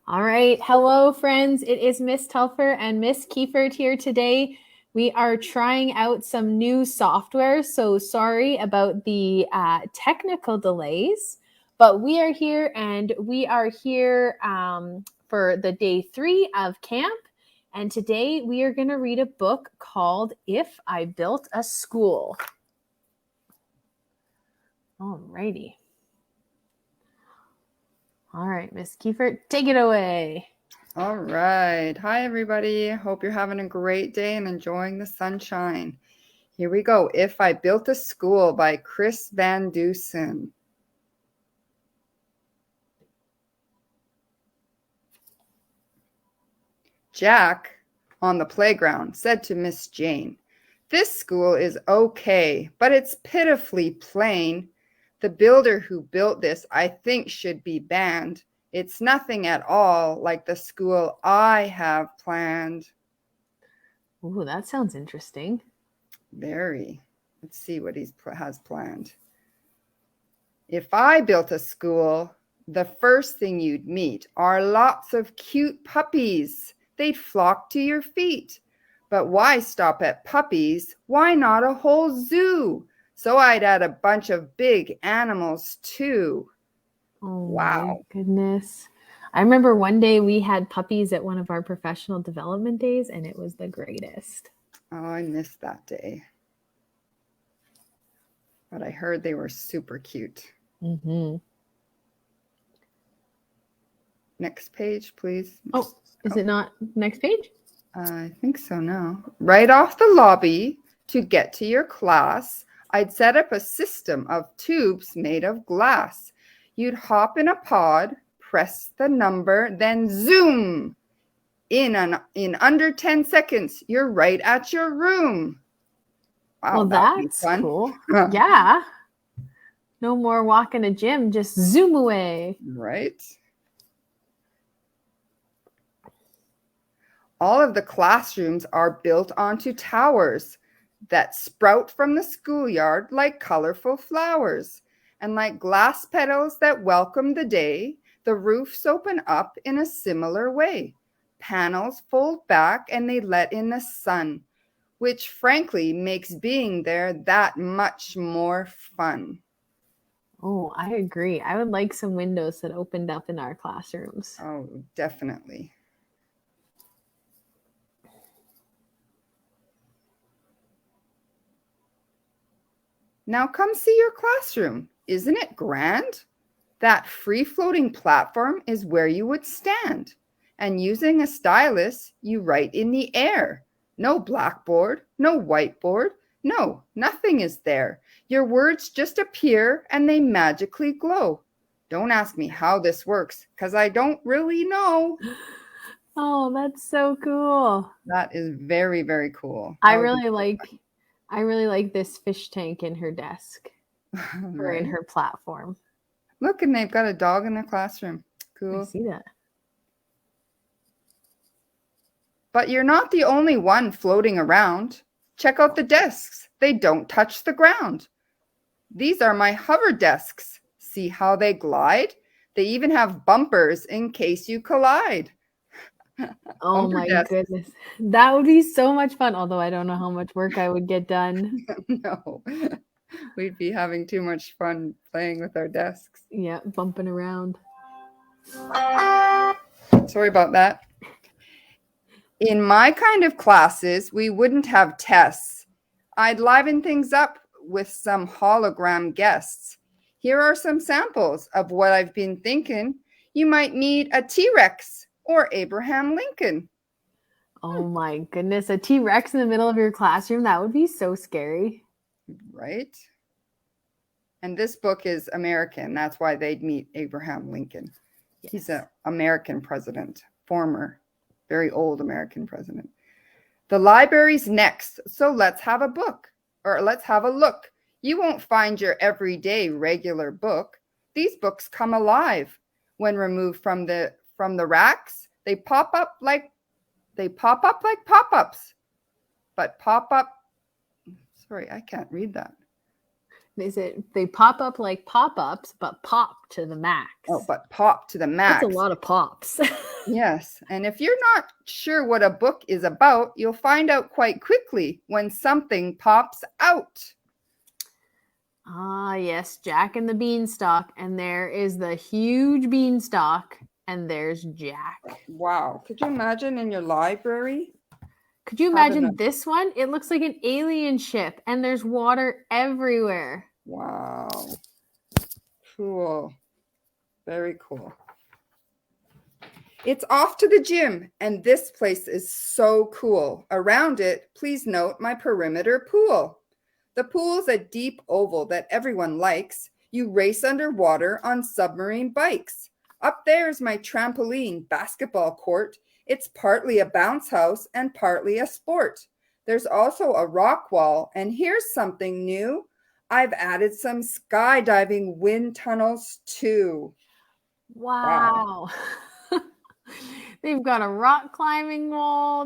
All right. Hello, friends. It is Miss Telfer and Miss Kiefert here today. We are trying out some new software, so sorry about the technical delays, but we are here and we are here for the day 3 of camp. And today we are going to read a book called If I Built a School. All righty. All right, Miss Kiefert, take it away. All right. Hi, everybody. Hope you're having a great day and enjoying the sunshine. Here we go. If I Built a School by Chris Van Dusen. Jack, on the playground, said to Miss Jane, "This school is okay, but it's pitifully plain. The builder who built this, I think, should be banned. It's nothing at all like the school I have planned." Ooh, that sounds interesting. Very. Let's see what he has planned. "If I built a school, the first thing you'd meet are lots of cute puppies. They'd flock to your feet. But why stop at puppies? Why not a whole zoo? So I'd add a bunch of big animals too." Oh Wow. my goodness. I remember one day we had puppies at one of our professional development days, and it was the greatest. Oh, I missed that day. But I heard they were super cute. Mm-hmm. Next page, please. Oh, is it not next page? I think so now. "Right off the lobby, to get to your class, I'd set up a system of tubes made of glass. You'd hop in a pod, press the number, then zoom. In under 10 seconds, you're right at your room." Wow, Well, that's fun. cool. Yeah. No more walking a gym, just zoom away. Right? "All of the classrooms are built onto towers that sprout from the schoolyard like colorful flowers. And like glass petals that welcome the day, the roofs open up in a similar way. Panels fold back and they let in the sun, which frankly makes being there that much more fun." Oh, I agree. I would like some windows that opened up in our classrooms. Oh, definitely. "Now come see your classroom. Isn't it grand? That free-floating platform is where you would stand. And using a stylus, you write in the air. No blackboard, no whiteboard. No, nothing is there. Your words just appear and they magically glow. Don't ask me how this works, because I don't really know." Oh, that's so cool. That is very, very cool. I really like this fish tank in her desk or in Right. her platform. Look, and they've got a dog in their classroom. Cool. I see that. "But you're not the only one floating around. Check out the desks. They don't touch the ground. These are my hover desks. See how they glide? They even have bumpers in case you collide." Oh Bumper my desks. goodness. That would be so much fun, although I don't know how much work I would get done. No, we'd be having too much fun playing with our desks. Yeah, bumping around. Sorry about that. "In my kind of classes, we wouldn't have tests. I'd liven things up with some hologram guests. Here are some samples of what I've been thinking. You might meet a T-Rex or Abraham Lincoln." Oh my goodness. A T-Rex in the middle of your classroom? That would be so scary. Right? And this book is American. That's why they'd meet Abraham Lincoln. Yes. He's an American president, former, very old American president. "The library's next, so let's have a look. You won't find your everyday regular book. These books come alive. When removed from the racks, they pop up like pop-ups. But pop up, sorry, I can't read that. They pop up like pop-ups, but pop to the max. Oh, but pop to the max. That's a lot of pops. Yes. And if you're not sure what a book is about, you'll find out quite quickly when something pops out. Ah, yes, Jack and the Beanstalk. And there is the huge beanstalk, and there's Jack. Wow. Could you imagine in your library? Could you imagine this one? It looks like an alien ship, and there's water everywhere. Wow. Cool. Very cool. It's off to the gym, and this place is so cool. Around it, please note my perimeter pool. The pool's a deep oval that everyone likes. You race underwater on submarine bikes. Up there's my trampoline basketball court. It's partly a bounce house and partly a sport. There's also a rock wall, and here's something new. I've added some skydiving wind tunnels too. Wow. They've got a rock climbing wall.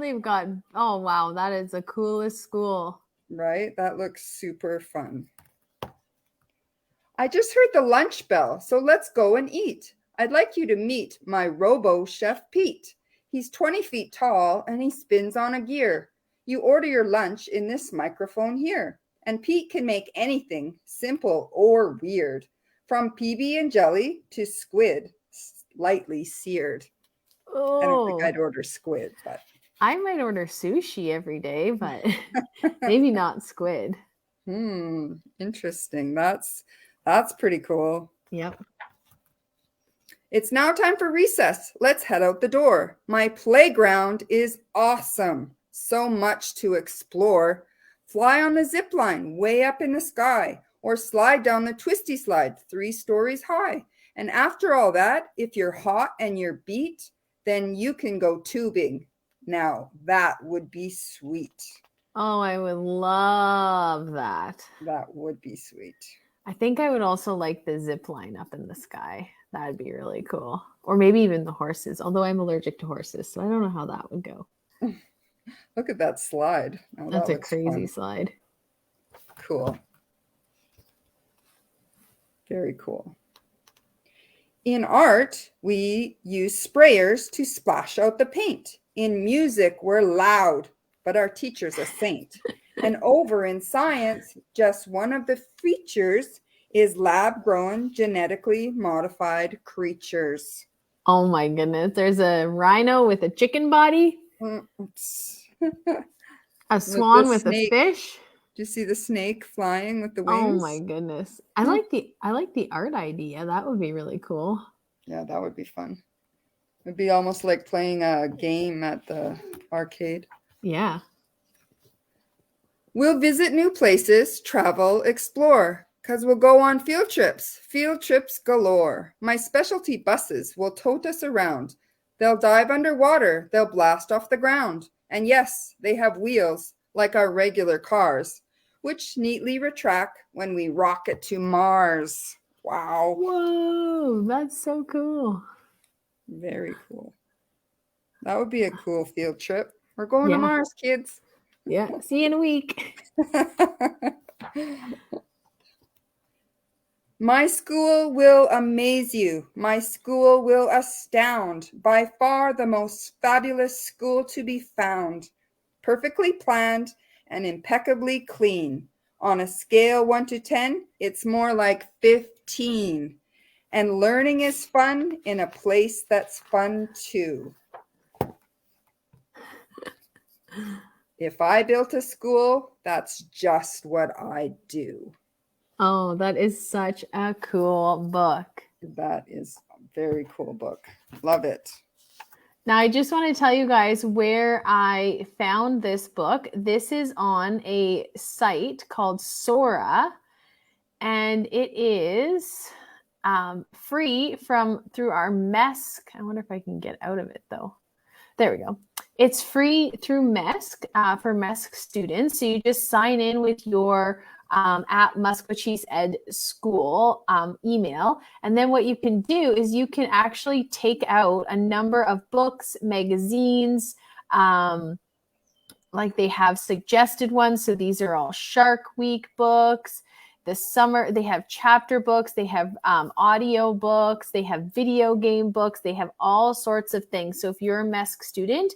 Oh wow, that is the coolest school. Right? That looks super fun. I just heard the lunch bell, so let's go and eat. I'd like you to meet my robo chef Pete. He's 20 feet tall and he spins on a gear. You order your lunch in this microphone here, and Pete can make anything, simple or weird, from PB and jelly to squid, lightly seared. Oh, I don't think I'd order squid, but I might order sushi every day, but maybe not squid. Interesting. That's pretty cool. Yep. It's now time for recess. Let's head out the door. My playground is awesome. So much to explore. Fly on the zip line way up in the sky, or slide down the twisty slide 3 stories high. And after all that, if you're hot and you're beat, then you can go tubing. Now, that would be sweet. Oh, I would love that. That would be sweet. I think I would also like the zip line up in the sky. That'd be really cool. Or maybe even the horses, although I'm allergic to horses, so I don't know how that would go. Look at that slide. Oh, that's a crazy slide. Cool. Very cool. In art, we use sprayers to splash out the paint. In music, we're loud, but our teacher's a saint. And over in science, just one of the features is lab-grown, genetically modified creatures. Oh my goodness. There's a rhino with a chicken body. A swan with a fish. Do you see the snake flying with the wings? Oh my goodness. I like the art idea. That would be really cool. Yeah, that would be fun. It'd be almost like playing a game at the arcade. Yeah. We'll visit new places, travel, explore, because we'll go on field trips galore. My specialty buses will tote us around. They'll dive underwater, they'll blast off the ground. And yes, they have wheels like our regular cars, which neatly retract when we rocket to Mars. Wow. Whoa, that's so cool. Very cool. That would be a cool field trip. We're going to Mars, kids. Yeah, see you in a week. My school will amaze you. My school will astound. By far the most fabulous school to be found. Perfectly planned and impeccably clean. On a scale 1 to 10, it's more like 15. And learning is fun in a place that's fun too. If I built a school, that's just what I do. Oh, that is such a cool book. That is a very cool book. Love it. Now, I just want to tell you guys where I found this book. This is on a site called Sora, and it is free through our MESC. I wonder if I can get out of it, though. There we go. It's free through MESC for MESC students. So you just sign in with your at Musqueam Ed School email. And then what you can do is you can actually take out a number of books, magazines, like they have suggested ones. So these are all Shark Week books. the summer, they have chapter books, they have audio books, they have video game books, they have all sorts of things. So if you're a MESC student,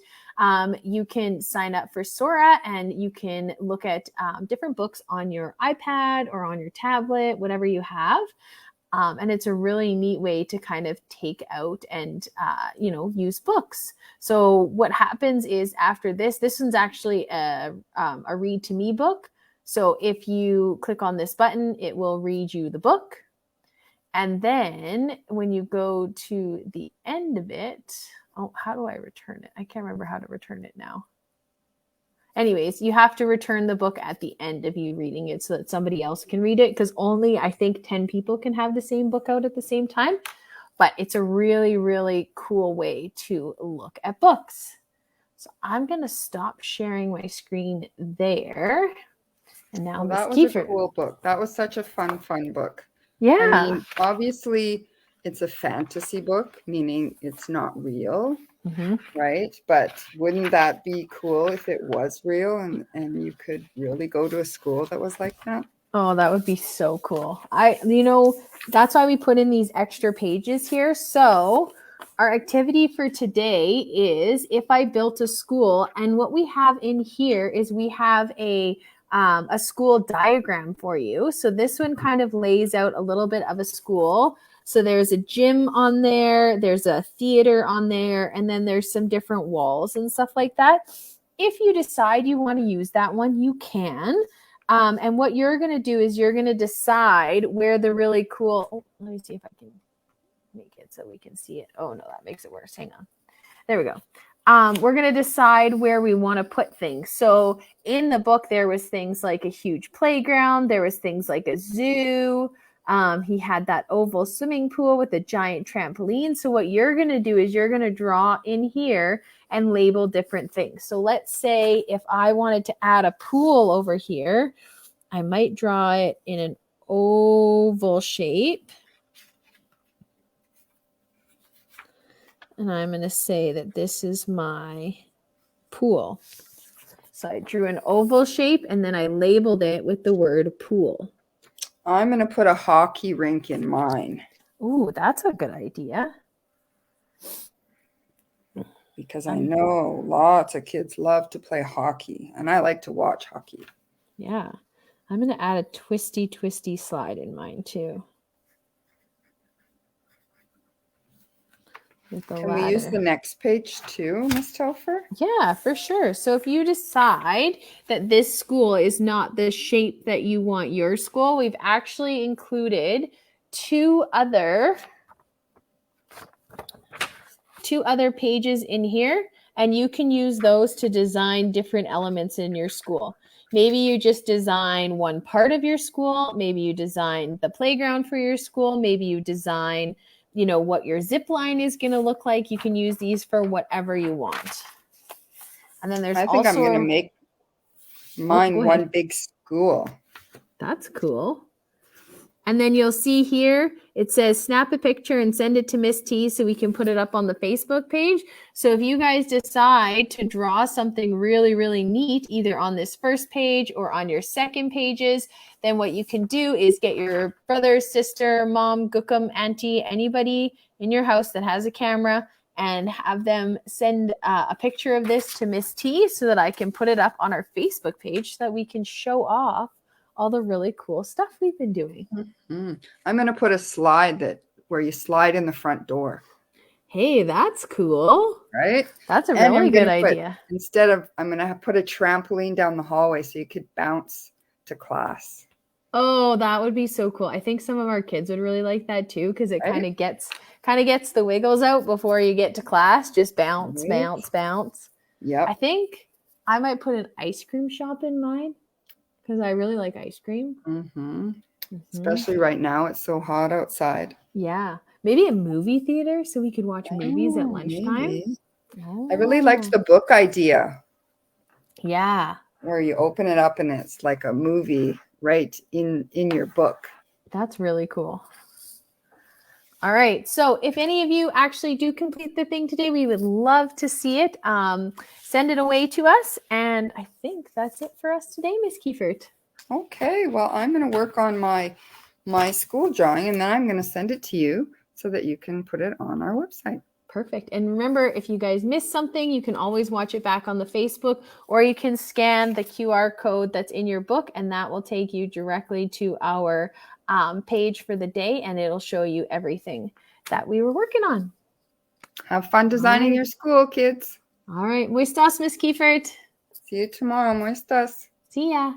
you can sign up for Sora and you can look at different books on your iPad or on your tablet, whatever you have. And it's a really neat way to kind of take out and, use books. So what happens is after this one's actually a read to me book. So if you click on this button, it will read you the book. And then when you go to the end of it, how do I return it? I can't remember how to return it now. Anyways, you have to return the book at the end of you reading it so that somebody else can read it, because only, I think, 10 people can have the same book out at the same time. But it's a really, really cool way to look at books. So I'm going to stop sharing my screen there. And now that was Kiefert. A cool book. That was such a fun book. Yeah. I mean, obviously, it's a fantasy book, meaning it's not real. Mm-hmm. Right? But wouldn't that be cool if it was real and you could really go to a school that was like that? Oh, that would be so cool. That's why we put in these extra pages here. So our activity for today is if I built a school, and what we have in here is we have a school diagram for you. So this one kind of lays out a little bit of a school. So there's a gym on there, there's a theater on there, and then there's some different walls and stuff like that. If you decide you want to use that one, you can. And what you're going to do is you're going to decide where the really cool, let me see if I can make it so we can see it. Oh no, that makes it worse. Hang on. There we go. We're going to decide where we want to put things. So in the book, there was things like a huge playground. There was things like a zoo. He had that oval swimming pool with a giant trampoline. So what you're going to do is you're going to draw in here and label different things. So let's say if I wanted to add a pool over here, I might draw it in an oval shape. And I'm going to say that this is my pool. So I drew an oval shape and then I labeled it with the word pool. I'm going to put a hockey rink in mine. Ooh, that's a good idea. Because I know lots of kids love to play hockey, and I like to watch hockey. Yeah. I'm going to add a twisty slide in mine too. Can we use the next page too, Ms. Telfer? Yeah, for sure. So if you decide that this school is not the shape that you want your school, we've actually included two other pages in here, and you can use those to design different elements in your school. Maybe you just design one part of your school. Maybe you design the playground for your school. Maybe you design what your zip line is going to look like. You can use these for whatever you want. And then I think I'm going to make mine one big school. That's cool. And then you'll see here, it says snap a picture and send it to Miss T so we can put it up on the Facebook page. So if you guys decide to draw something really, really neat, either on this first page or on your second pages, then what you can do is get your brother, sister, mom, gookum, auntie, anybody in your house that has a camera, and have them send a picture of this to Miss T so that I can put it up on our Facebook page so that we can show off all the really cool stuff we've been doing. Mm-hmm. I'm going to put a slide where you slide in the front door. Hey, that's cool. Right? That's a really good idea. I'm going to put a trampoline down the hallway so you could bounce to class. Oh, that would be so cool. I think some of our kids would really like that too, because it kind of gets the wiggles out before you get to class. Just bounce, bounce, bounce. Yeah. I think I might put an ice cream shop in mine, because I really like ice cream. Mm-hmm. Mm-hmm. Especially right now. It's so hot outside. Yeah. Maybe a movie theater so we could watch movies at lunchtime. Oh. I really liked the book idea. Yeah. Where you open it up and it's like a movie right in your book. That's really cool. All right. So if any of you actually do complete the thing today, we would love to see it. Send it away to us. And I think that's it for us today, Miss Kiefert. Okay, well, I'm going to work on my school drawing, and then I'm going to send it to you so that you can put it on our website. Perfect. And remember, if you guys missed something, you can always watch it back on the Facebook, or you can scan the QR code that's in your book, and that will take you directly to our page for the day, and it'll show you everything that we were working on. Have fun designing your school, kids. All right. Muistas, Miss Kiefert. See you tomorrow. Muestas. See ya.